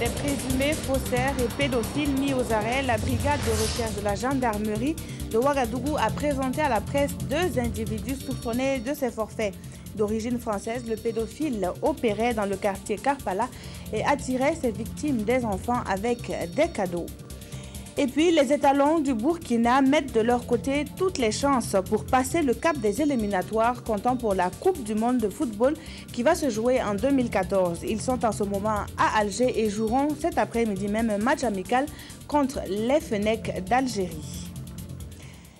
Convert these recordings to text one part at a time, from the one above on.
Des présumés faussaires et pédophiles mis aux arrêts, la brigade de recherche de la gendarmerie de Ouagadougou a présenté à la presse 2 individus soupçonnés de ces forfaits. D'origine française, le pédophile opérait dans le quartier Karpala et attirait ses victimes des enfants avec des cadeaux. Et puis, les étalons du Burkina mettent de leur côté toutes les chances pour passer le cap des éliminatoires, comptant pour la Coupe du monde de football qui va se jouer en 2014. Ils sont en ce moment à Alger et joueront cet après-midi même un match amical contre les Fennecs d'Algérie.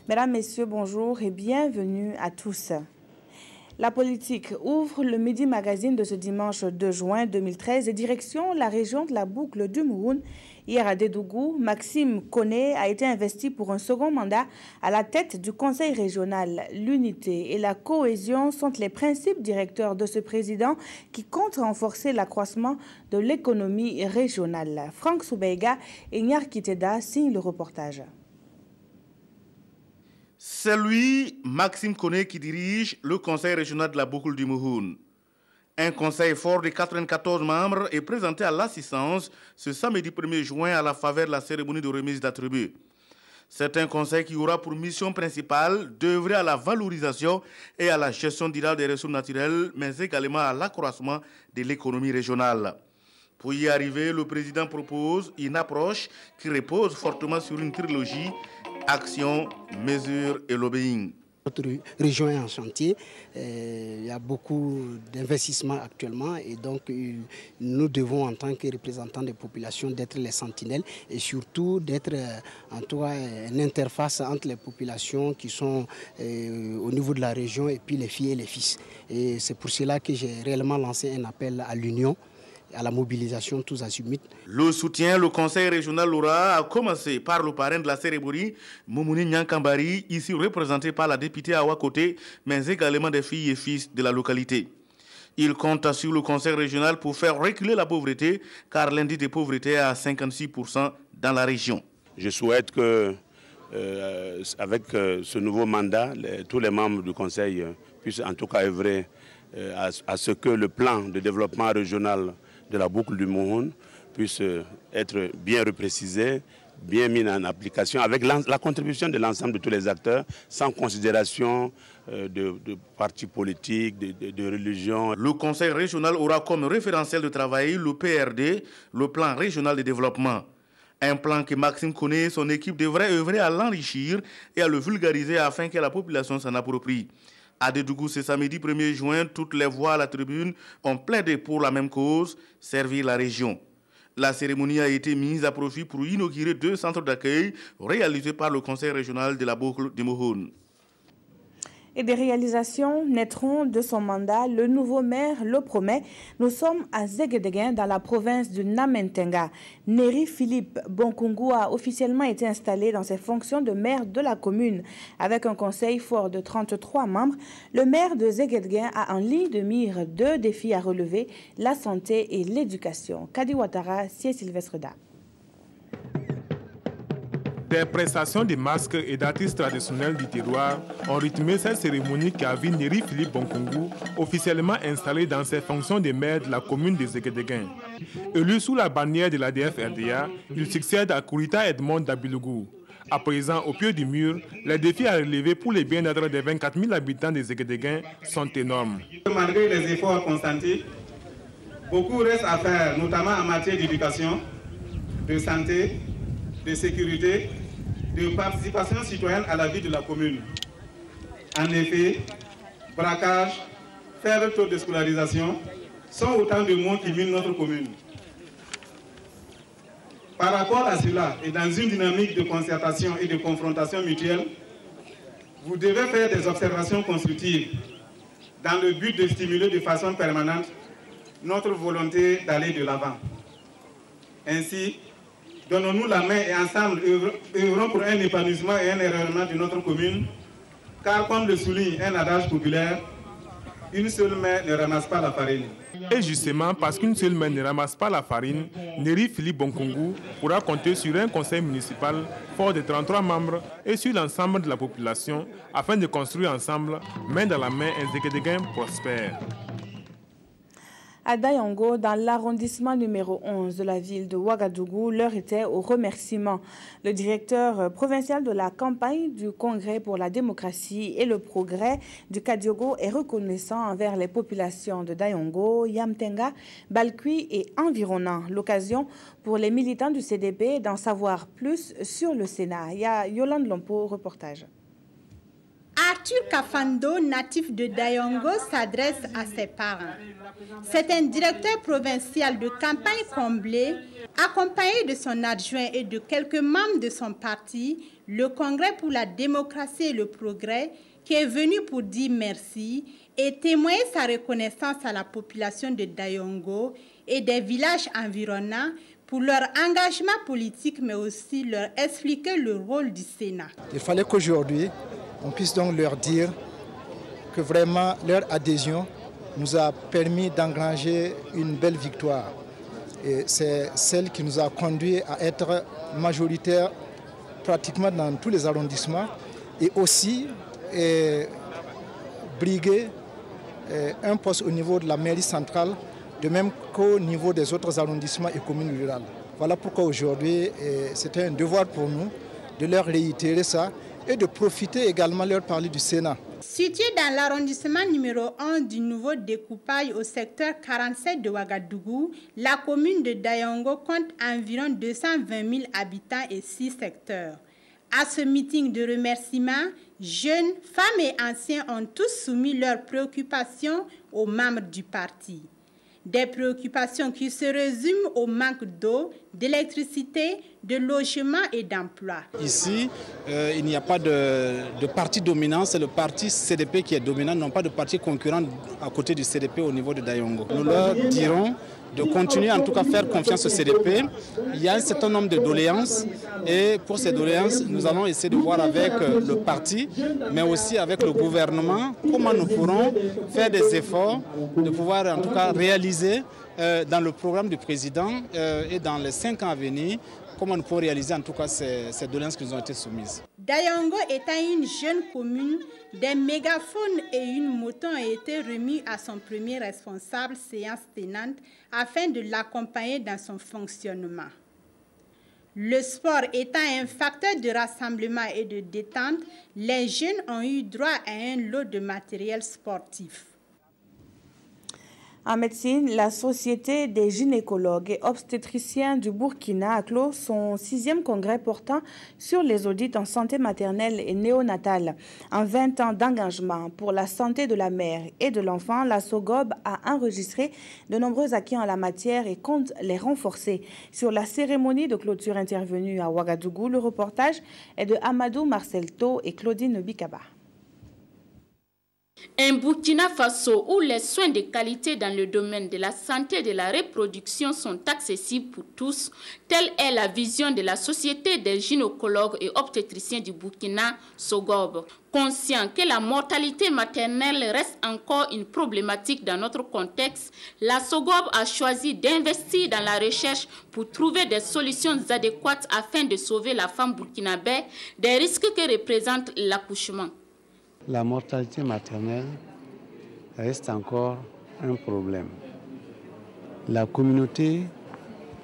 Mesdames, Messieurs, bonjour et bienvenue à tous. La politique ouvre le Midi Magazine de ce dimanche 2 juin 2013 et direction la région de la boucle du Mouhoun. Hier à Dédougou, Maxime Koné a été investi pour un second mandat à la tête du conseil régional. L'unité et la cohésion sont les principes directeurs de ce président qui compte renforcer l'accroissement de l'économie régionale. Franck Soubeiga et Nyar Kiteda signent le reportage. C'est lui, Maxime Koné, qui dirige le conseil régional de la boucle du Mouhoun. Un conseil fort de 94 membres est présenté à l'assistance ce samedi 1er juin à la faveur de la cérémonie de remise d'attributs. C'est un conseil qui aura pour mission principale d'œuvrer à la valorisation et à la gestion durable des ressources naturelles, mais également à l'accroissement de l'économie régionale. Pour y arriver, le président propose une approche qui repose fortement sur une trilogie: action, mesure et lobbying. Notre région est en chantier, il y a beaucoup d'investissements actuellement et donc nous devons en tant que représentants des populations d'être les sentinelles et surtout d'être en tout cas une interface entre les populations qui sont au niveau de la région et puis les filles et les fils. Et c'est pour cela que j'ai réellement lancé un appel à l'union, à la mobilisation tous azimuts. Le soutien, le conseil régional aura commencé par le parrain de la cérémonie, Moumouni Nyankambari, ici représenté par la députée Awa Koté, mais également des filles et fils de la localité. Il compte sur le conseil régional pour faire reculer la pauvreté, car l'indice de pauvreté est à 56% dans la région. Je souhaite que, avec ce nouveau mandat, tous les membres du conseil puissent en tout cas œuvrer à ce que le plan de développement régional de la boucle du Mouhoun puisse être bien reprécisé, bien mis en application, avec la contribution de l'ensemble de tous les acteurs, sans considération de partis politiques, de religions. Le conseil régional aura comme référentiel de travail le PRD, le plan régional de développement. Un plan que Maxime Koné et son équipe devraient œuvrer à l'enrichir et à le vulgariser afin que la population s'en approprie. À Dédougou, ce samedi 1er juin, toutes les voix à la tribune ont plaidé pour la même cause, servir la région. La cérémonie a été mise à profit pour inaugurer 2 centres d'accueil réalisés par le conseil régional de la boucle du Mouhoun. Et des réalisations naîtront de son mandat. Le nouveau maire le promet. Nous sommes à Zéguédéguin, dans la province du Namentenga. Néri Philippe Bonkungu a officiellement été installé dans ses fonctions de maire de la commune. Avec un conseil fort de 33 membres, le maire de Zéguédéguin a en ligne de mire 2 défis à relever: la santé et l'éducation. Kadi Ouattara, Sylvestre Da. Des prestations de masques et d'artistes traditionnels du terroir ont rythmé cette cérémonie qui a vu Néri Philippe Bonkungu officiellement installé dans ses fonctions de maire de la commune de Zéguédéguin. Élu sous la bannière de l'ADF-RDA, il succède à Kourita Edmond Dabilougou. À présent, au pied du mur, les défis à relever pour le bien-être des 24 000 habitants de Zéguédéguin sont énormes. Malgré les efforts consentis, beaucoup reste à faire, notamment en matière d'éducation, de santé, de sécurité, de participation citoyenne à la vie de la commune. En effet, braquage, faible taux de scolarisation sont autant de mots qui minent notre commune. Par rapport à cela, et dans une dynamique de concertation et de confrontation mutuelle, vous devez faire des observations constructives dans le but de stimuler de façon permanente notre volonté d'aller de l'avant. Ainsi, donnons-nous la main et ensemble œuvrons pour un épanouissement et un rayonnement de notre commune, car comme le souligne un adage populaire, une seule main ne ramasse pas la farine. Et justement, parce qu'une seule main ne ramasse pas la farine, Néri Philippe Bonkungu pourra compter sur un conseil municipal fort de 33 membres et sur l'ensemble de la population afin de construire ensemble, main dans la main, un Zéguédéguin prospère. À Dayongo, dans l'arrondissement numéro 11 de la ville de Ouagadougou, l'heure était au remerciement. Le directeur provincial de la campagne du Congrès pour la démocratie et le progrès du Kadiogo est reconnaissant envers les populations de Dayongo, Yamtenga, Balkui et environnants. L'occasion pour les militants du CDP d'en savoir plus sur le Sénat. Il y a Yolande Lompo, reportage. Arthur Kafando, natif de Dayongo, s'adresse à ses parents. C'est un directeur provincial de campagne comblé, accompagné de son adjoint et de quelques membres de son parti, le Congrès pour la démocratie et le progrès, qui est venu pour dire merci et témoigner sa reconnaissance à la population de Dayongo et des villages environnants pour leur engagement politique, mais aussi leur expliquer le rôle du Sénat. Il fallait qu'aujourd'hui, on puisse donc leur dire que vraiment leur adhésion nous a permis d'engranger une belle victoire. Et c'est celle qui nous a conduit à être majoritaire pratiquement dans tous les arrondissements et aussi briguer un poste au niveau de la mairie centrale, de même qu'au niveau des autres arrondissements et communes rurales. Voilà pourquoi aujourd'hui, c'était un devoir pour nous de leur réitérer ça et de profiter également de leur parler du Sénat. Situé dans l'arrondissement numéro 1 du nouveau découpage au secteur 47 de Ouagadougou, la commune de Dayongo compte environ 220 000 habitants et 6 secteurs. À ce meeting de remerciement, jeunes, femmes et anciens ont tous soumis leurs préoccupations aux membres du parti. Des préoccupations qui se résument au manque d'eau, d'électricité, de logement et d'emploi. Ici, il n'y a pas de parti dominant, c'est le parti CDP qui est dominant, non pas de parti concurrent à côté du CDP au niveau de Dayongo. Nous leur dirons de continuer en tout cas à faire confiance au CDP. Il y a un certain nombre de doléances et pour ces doléances, nous allons essayer de voir avec le parti, mais aussi avec le gouvernement, comment nous pourrons faire des efforts de pouvoir en tout cas réaliser dans le programme du président et dans les 5 ans à venir, comment nous pouvons réaliser en tout cas ces doléances qui nous ont été soumises. Dayongo étant une jeune commune, des mégaphones et une moto ont été remis à son premier responsable séance tenante afin de l'accompagner dans son fonctionnement. Le sport étant un facteur de rassemblement et de détente, les jeunes ont eu droit à un lot de matériel sportif. En médecine, la Société des gynécologues et obstétriciens du Burkina a clos son 6e congrès portant sur les audits en santé maternelle et néonatale. En 20 ans d'engagement pour la santé de la mère et de l'enfant, la SOGOB a enregistré de nombreux acquis en la matière et compte les renforcer. Sur la cérémonie de clôture intervenue à Ouagadougou, le reportage est de Amadou Marcelto et Claudine Bikaba. Un Burkina Faso où les soins de qualité dans le domaine de la santé et de la reproduction sont accessibles pour tous, telle est la vision de la Société des gynécologues et obstétriciens du Burkina, SOGOB. Conscient que la mortalité maternelle reste encore une problématique dans notre contexte, la SOGOB a choisi d'investir dans la recherche pour trouver des solutions adéquates afin de sauver la femme burkinabé des risques que représente l'accouchement. La mortalité maternelle reste encore un problème. La communauté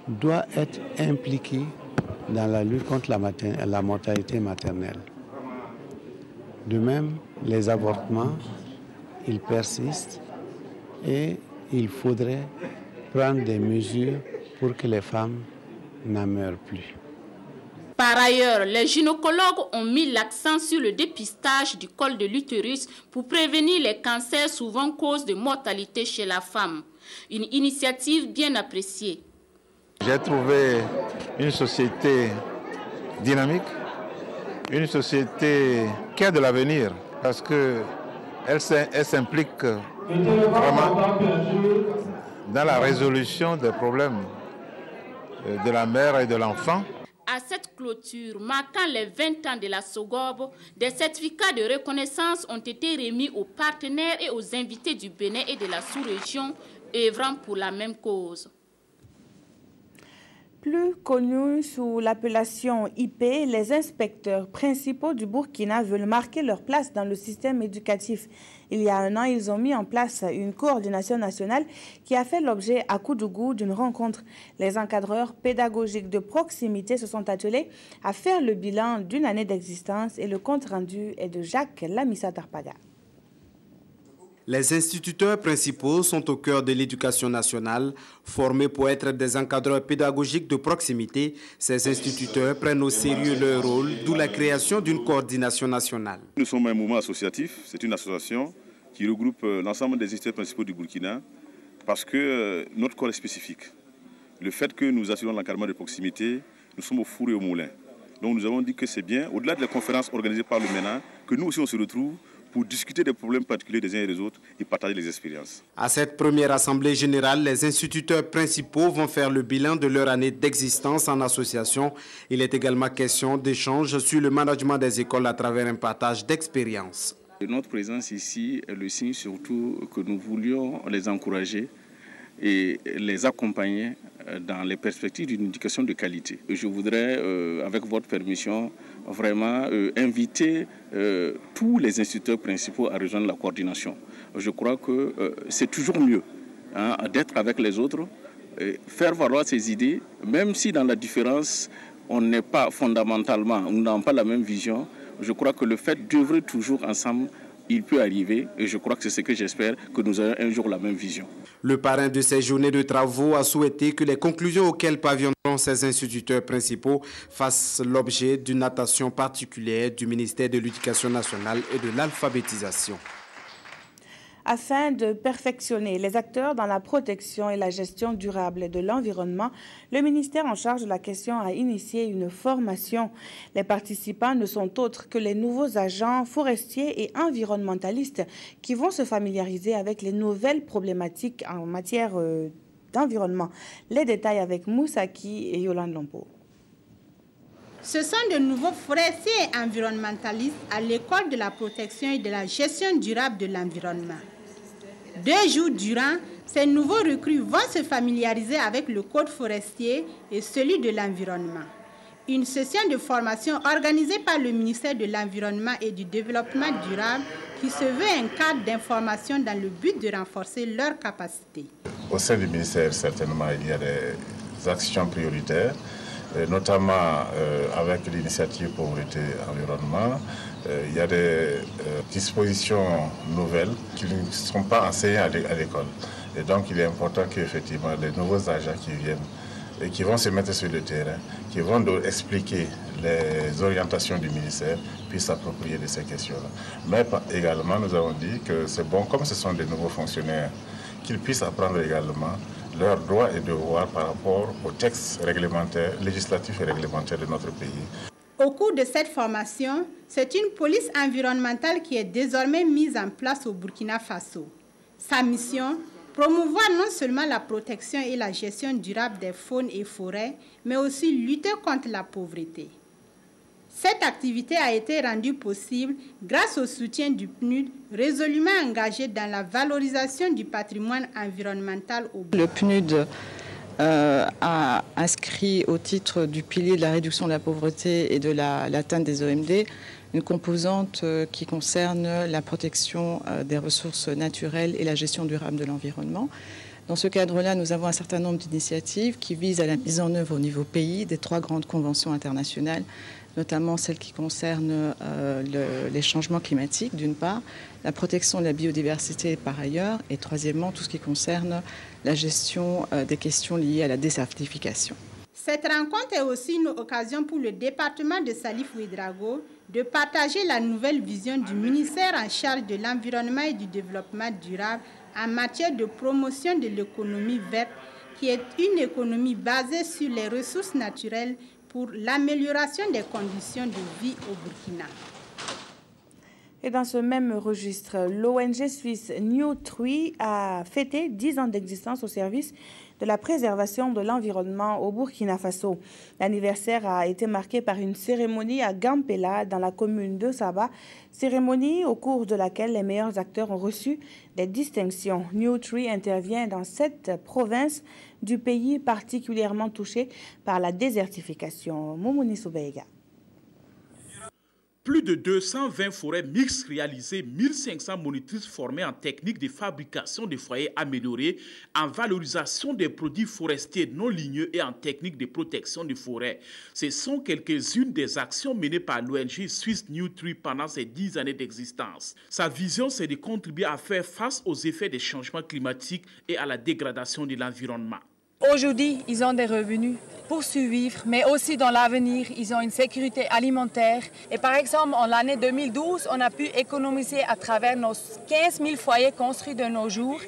doit être impliquée dans la lutte contre la mortalité maternelle. De même, les avortements, ils persistent et il faudrait prendre des mesures pour que les femmes n'en meurent plus. Par ailleurs, les gynécologues ont mis l'accent sur le dépistage du col de l'utérus pour prévenir les cancers souvent cause de mortalité chez la femme. Une initiative bien appréciée. J'ai trouvé une société dynamique, une société qui a de l'avenir parce qu'elle s'implique vraiment dans la résolution des problèmes de la mère et de l'enfant. À cette clôture, marquant les 20 ans de la SOGOB, des certificats de reconnaissance ont été remis aux partenaires et aux invités du Bénin et de la sous-région œuvrant pour la même cause. Plus connus sous l'appellation IP, les inspecteurs principaux du Burkina veulent marquer leur place dans le système éducatif. Il y a un an, ils ont mis en place une coordination nationale qui a fait l'objet à Koudougou d'une rencontre. Les encadreurs pédagogiques de proximité se sont attelés à faire le bilan d'une année d'existence et le compte rendu est de Jacques Lamissa Tarpaga. Les instituteurs principaux sont au cœur de l'éducation nationale. Formés pour être des encadreurs pédagogiques de proximité, ces instituteurs prennent au sérieux leur rôle, d'où la création d'une coordination nationale. Nous sommes un mouvement associatif, c'est une association qui regroupe l'ensemble des instituteurs principaux du Burkina parce que notre corps est spécifique. Le fait que nous assurons l'encadrement de proximité, nous sommes au four et au moulin. Donc nous avons dit que c'est bien, au-delà de la conférence organisée par le MENA, que nous aussi on se retrouve pour discuter des problèmes particuliers des uns et des autres et partager les expériences. À cette première assemblée générale, les instituteurs principaux vont faire le bilan de leur année d'existence en association. Il est également question d'échanges sur le management des écoles à travers un partage d'expériences. Notre présence ici est le signe surtout que nous voulions les encourager et les accompagner dans les perspectives d'une éducation de qualité. Je voudrais, avec votre permission, vraiment inviter tous les instituteurs principaux à rejoindre la coordination. Je crois que c'est toujours mieux d'être avec les autres, faire valoir ses idées, même si dans la différence, on n'est pas fondamentalement, nous n'avons pas la même vision. Je crois que le fait d'œuvrer toujours ensemble, il peut arriver et je crois que c'est ce que j'espère, que nous ayons un jour la même vision. Le parrain de ces journées de travaux a souhaité que les conclusions auxquelles parviendront ces instituteurs principaux fassent l'objet d'une attention particulière du ministère de l'Éducation nationale et de l'alphabétisation. Afin de perfectionner les acteurs dans la protection et la gestion durable de l'environnement, le ministère en charge de la question a initié une formation. Les participants ne sont autres que les nouveaux agents forestiers et environnementalistes qui vont se familiariser avec les nouvelles problématiques en matière d'environnement. Les détails avec Moussaki et Yolande Lompo. Ce sont de nouveaux forestiers et environnementalistes à l'école de la protection et de la gestion durable de l'environnement. 2 jours durant, ces nouveaux recrues vont se familiariser avec le code forestier et celui de l'environnement. Une session de formation organisée par le ministère de l'Environnement et du Développement durable qui se veut un cadre d'information dans le but de renforcer leurs capacités. Au sein du ministère, certainement, il y a des actions prioritaires, notamment avec l'initiative Pauvreté Environnement. Il y a des dispositions nouvelles qui ne sont pas enseignées à l'école. Et donc il est important qu'effectivement les nouveaux agents qui viennent et qui vont se mettre sur le terrain, qui vont expliquer les orientations du ministère, puissent s'approprier de ces questions-là. Mais également, nous avons dit que c'est bon, comme ce sont des nouveaux fonctionnaires, qu'ils puissent apprendre également leurs droits et devoirs par rapport aux textes réglementaires, législatifs et réglementaires de notre pays. Au cours de cette formation, c'est une police environnementale qui est désormais mise en place au Burkina Faso. Sa mission, promouvoir non seulement la protection et la gestion durable des faunes et forêts, mais aussi lutter contre la pauvreté. Cette activité a été rendue possible grâce au soutien du PNUD, résolument engagé dans la valorisation du patrimoine environnemental au Burkina. Le PNUD a inscrit au titre du pilier de la réduction de la pauvreté et de l'atteinte des OMD une composante qui concerne la protection des ressources naturelles et la gestion durable de l'environnement. Dans ce cadre-là, nous avons un certain nombre d'initiatives qui visent à la mise en œuvre au niveau pays des 3 grandes conventions internationales, notamment celles qui concernent les changements climatiques, d'une part, la protection de la biodiversité par ailleurs, et troisièmement, tout ce qui concerne la gestion des questions liées à la désertification. Cette rencontre est aussi une occasion pour le département de Salif Ouedraogo de partager la nouvelle vision du ministère en charge de l'environnement et du développement durable en matière de promotion de l'économie verte, qui est une économie basée sur les ressources naturelles pour l'amélioration des conditions de vie au Burkina. Et dans ce même registre, l'ONG suisse New Tree a fêté 10 ans d'existence au service de la préservation de l'environnement au Burkina Faso. L'anniversaire a été marqué par une cérémonie à Gampela, dans la commune de Saba, cérémonie au cours de laquelle les meilleurs acteurs ont reçu des distinctions. New Tree intervient dans cette province du pays particulièrement touchée par la désertification. Moumouni Soubeiga. Plus de 220 forêts mixtes réalisées, 1500 monitrices formées en technique de fabrication de foyers améliorés, en valorisation des produits forestiers non ligneux et en technique de protection des forêts. Ce sont quelques-unes des actions menées par l'ONG suisse New Tree pendant ses 10 années d'existence. Sa vision, c'est de contribuer à faire face aux effets des changements climatiques et à la dégradation de l'environnement. Aujourd'hui, ils ont des revenus pour survivre, mais aussi dans l'avenir, ils ont une sécurité alimentaire. Et par exemple, en l'année 2012, on a pu économiser à travers nos 15 000 foyers construits de nos jours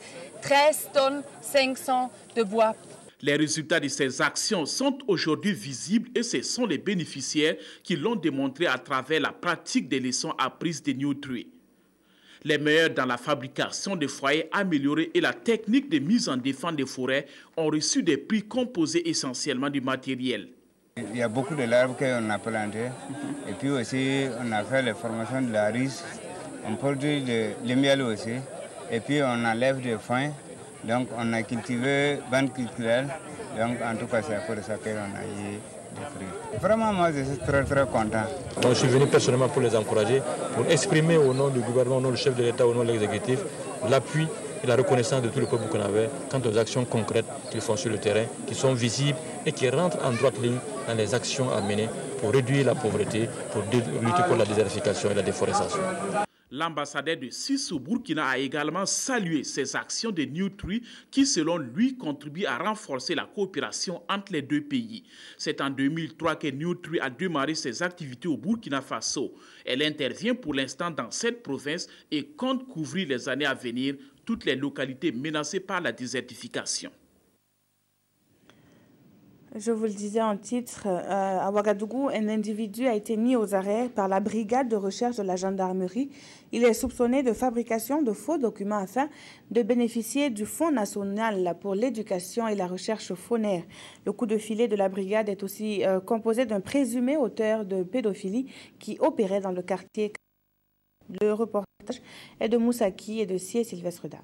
13 tonnes 500 de bois. Les résultats de ces actions sont aujourd'hui visibles et ce sont les bénéficiaires qui l'ont démontré à travers la pratique des leçons apprises de New Tree. Les meilleurs dans la fabrication de foyers améliorés et la technique de mise en défense des forêts ont reçu des prix composés essentiellement du matériel. Il y a beaucoup de larves qu'on a plantées et puis aussi on a fait les formations de la riz, on produit le miel aussi et puis on enlève des foins, donc on a cultivé bande culturelle, donc en tout cas c'est pour ça qu'on a eu des prix. Vraiment moi je suis très content. Donc, je suis venu personnellement pour les encourager, pour exprimer au nom du gouvernement, au nom du chef de l'État, au nom de l'exécutif, l'appui et la reconnaissance de tout le peuple burkinabé quant aux actions concrètes qu'ils font sur le terrain, qui sont visibles et qui rentrent en droite ligne dans les actions à mener pour réduire la pauvreté, pour lutter contre la désertification et la déforestation. L'ambassadeur de Suisse au Burkina a également salué ces actions de New Tree qui, selon lui, contribuent à renforcer la coopération entre les deux pays. C'est en 2003 que New Tree a démarré ses activités au Burkina Faso. Elle intervient pour l'instant dans cette province et compte couvrir les années à venir toutes les localités menacées par la désertification. Je vous le disais en titre, à Ouagadougou, un individu a été mis aux arrêts par la brigade de recherche de la gendarmerie. Il est soupçonné de fabrication de faux documents afin de bénéficier du Fonds national pour l'éducation et la recherche faunaire. Le coup de filet de la brigade est aussi composé d'un présumé auteur de pédophilie qui opérait dans le quartier. Le reportage est de Moussaki et de Sié Sylvestre Da.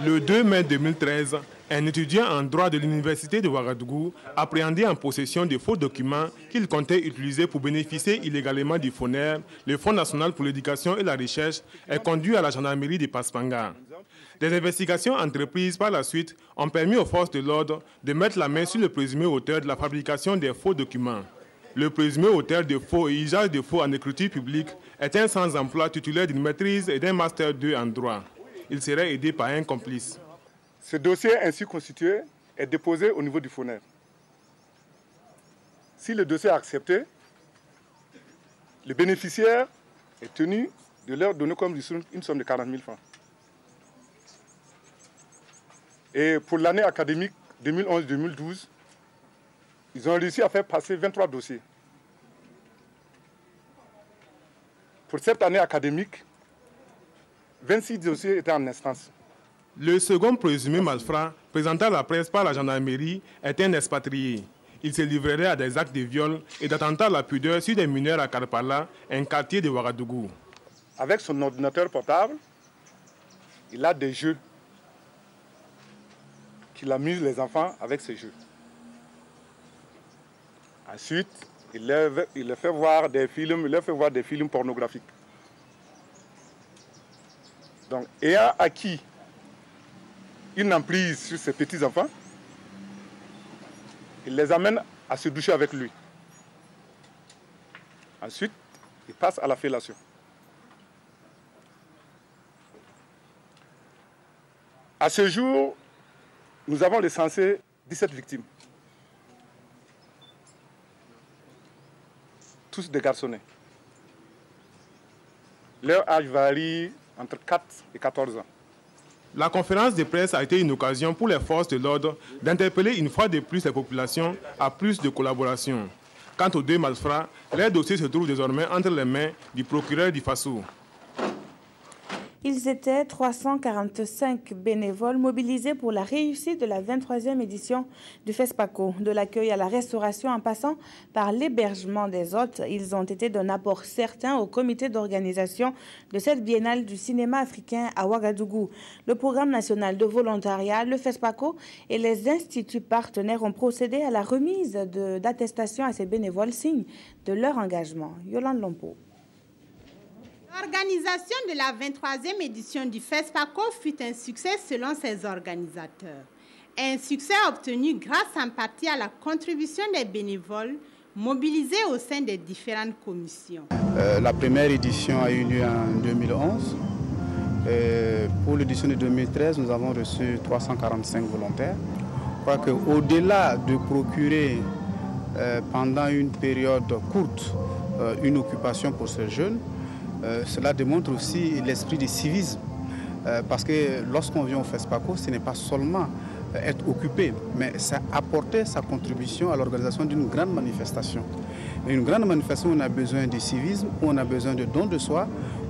Le 2 mai 2013, un étudiant en droit de l'université de Ouagadougou appréhendé en possession de faux documents qu'il comptait utiliser pour bénéficier illégalement du FONER, le Fonds national pour l'éducation et la recherche, est conduit à la gendarmerie de Paspanga. Des investigations entreprises par la suite ont permis aux forces de l'ordre de mettre la main sur le présumé auteur de la fabrication des faux documents. Le présumé auteur de faux et usage de faux en écriture publique est un sans-emploi titulaire d'une maîtrise et d'un master 2 en droit. Il serait aidé par un complice. Ce dossier ainsi constitué est déposé au niveau du FONER. Si le dossier est accepté, le bénéficiaire est tenu de leur donner comme une somme de 40 000 francs. Et pour l'année académique 2011-2012, ils ont réussi à faire passer 23 dossiers. Pour cette année académique, 26 dossiers étaient en instance. Le second présumé malfrat, présenté à la presse par la gendarmerie, est un expatrié. Il se livrerait à des actes de viol et d'attentats à la pudeur sur des mineurs à Karpala, un quartier de Ouagadougou. Avec son ordinateur portable, il a des jeux qu'il amuse les enfants avec ces jeux. Ensuite, il leur fait voir des films pornographiques. Donc, ayant acquis une emprise sur ces petits-enfants, il les amène à se doucher avec lui. Ensuite, il passe à la fellation. À ce jour, nous avons recensé 17 victimes. Tous des garçonnets. Leur âge varie entre 4 et 14 ans. La conférence de presse a été une occasion pour les forces de l'ordre d'interpeller une fois de plus les populations à plus de collaboration. Quant aux deux malfrats, leur dossier se trouve désormais entre les mains du procureur du Faso. Ils étaient 345 bénévoles mobilisés pour la réussite de la 23e édition du FESPACO. De l'accueil à la restauration en passant par l'hébergement des hôtes, ils ont été d'un apport certain au comité d'organisation de cette biennale du cinéma africain à Ouagadougou. Le programme national de volontariat, le FESPACO et les instituts partenaires ont procédé à la remise d'attestations à ces bénévoles, signe de leur engagement. Yolande Lompo. L'organisation de la 23e édition du FESPACO fut un succès selon ses organisateurs. Un succès obtenu grâce en partie à la contribution des bénévoles mobilisés au sein des différentes commissions. La première édition a eu lieu en 2011. Pour l'édition de 2013, nous avons reçu 345 volontaires. Je crois qu'au-delà de procurer pendant une période courte une occupation pour ces jeunes, cela démontre aussi l'esprit de civisme, parce que lorsqu'on vient au FESPACO, ce n'est pas seulement être occupé, mais c'est apporter sa contribution à l'organisation d'une grande manifestation. Et une grande manifestation, on a besoin de civisme, on a besoin de don de soi,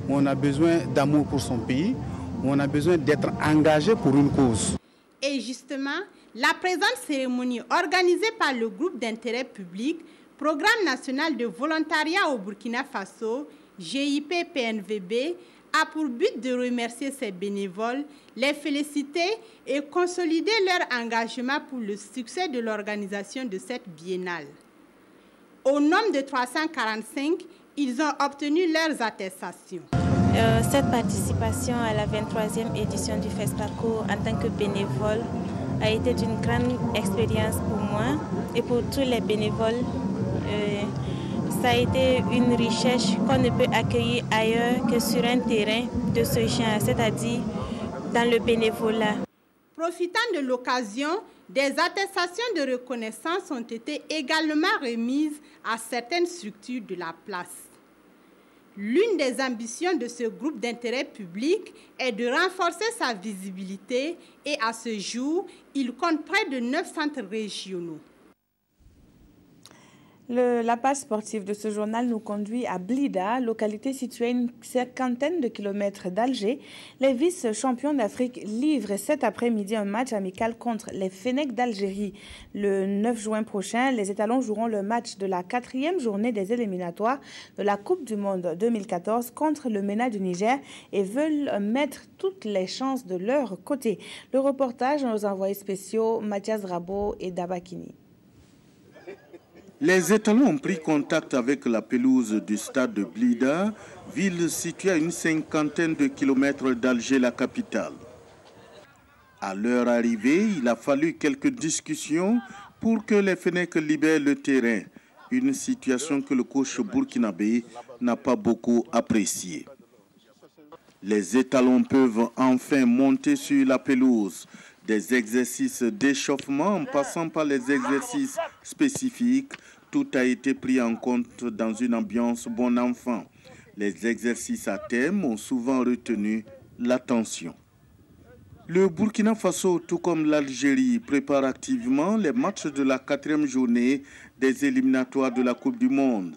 on a besoin d'amour pour son pays, on a besoin d'être engagé pour une cause. Et justement, la présente cérémonie organisée par le groupe d'intérêt public, Programme national de volontariat au Burkina Faso, GIP-PNVB, a pour but de remercier ses bénévoles, les féliciter et consolider leur engagement pour le succès de l'organisation de cette biennale. Au nombre de 345, ils ont obtenu leurs attestations. Cette participation à la 23e édition du FESPACO en tant que bénévole a été d'une grande expérience pour moi et pour tous les bénévoles. Ça a été une richesse qu'on ne peut accueillir ailleurs que sur un terrain de ce genre, c'est-à-dire dans le bénévolat. Profitant de l'occasion, des attestations de reconnaissance ont été également remises à certaines structures de la place. L'une des ambitions de ce groupe d'intérêt public est de renforcer sa visibilité et à ce jour, il compte près de 9 centres régionaux. La page sportive de ce journal nous conduit à Blida, localité située à une cinquantaine de kilomètres d'Alger. Les vice-champions d'Afrique livrent cet après-midi un match amical contre les Fennecs d'Algérie. Le 9 juin prochain, les étalons joueront le match de la 4e journée des éliminatoires de la Coupe du Monde 2014 contre le MENA du Niger et veulent mettre toutes les chances de leur côté. Le reportage de nos envoyés spéciaux Mathias Rabo et Dabakini. Les étalons ont pris contact avec la pelouse du stade de Blida, ville située à une cinquantaine de kilomètres d'Alger, la capitale. À leur arrivée, il a fallu quelques discussions pour que les Fennecs libèrent le terrain, une situation que le coach burkinabé n'a pas beaucoup appréciée. Les étalons peuvent enfin monter sur la pelouse. Des exercices d'échauffement en passant par les exercices spécifiques, tout a été pris en compte dans une ambiance bon enfant. Les exercices à thème ont souvent retenu l'attention. Le Burkina Faso, tout comme l'Algérie, prépare activement les matchs de la 4e journée des éliminatoires de la Coupe du Monde.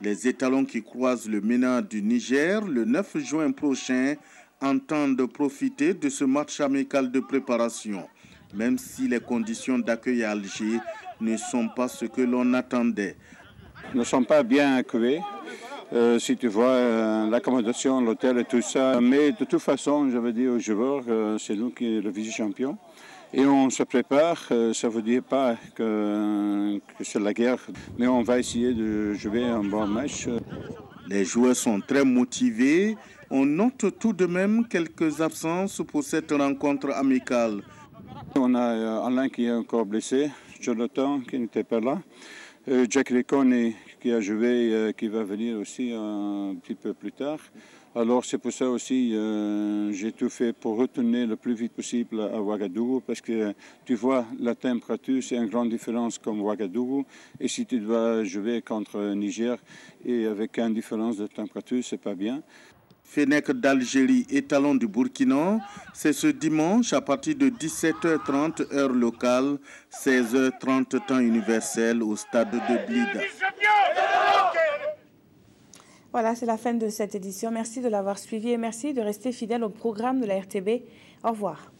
Les étalons qui croisent le MENA du Niger le 9 juin prochain entendent profiter de ce match amical de préparation, même si les conditions d'accueil à Alger ne sont pas ce que l'on attendait. Nous ne sommes pas bien accueillis, si tu vois l'accommodation, l'hôtel et tout ça. Mais de toute façon, je veux dire aux joueurs, c'est nous qui sommes le vice-champion. Et on se prépare, ça ne veut dire pas que c'est la guerre, mais on va essayer de jouer un bon match. Les joueurs sont très motivés. On note tout de même quelques absences pour cette rencontre amicale. On a Alain qui est encore blessé, Jonathan qui n'était pas là, Jack Lecone qui a joué, qui va venir aussi un petit peu plus tard. Alors c'est pour ça aussi j'ai tout fait pour retourner le plus vite possible à Ouagadougou parce que tu vois la température c'est une grande différence comme Ouagadougou et si tu dois jouer contre Niger et avec une différence de température c'est pas bien. Fennecs d'Algérie, étalon du Burkina, c'est ce dimanche à partir de 17h30 heure locale, 16h30 temps universel au stade de Blida. Voilà, c'est la fin de cette édition. Merci de l'avoir suivi et merci de rester fidèle au programme de la RTB. Au revoir.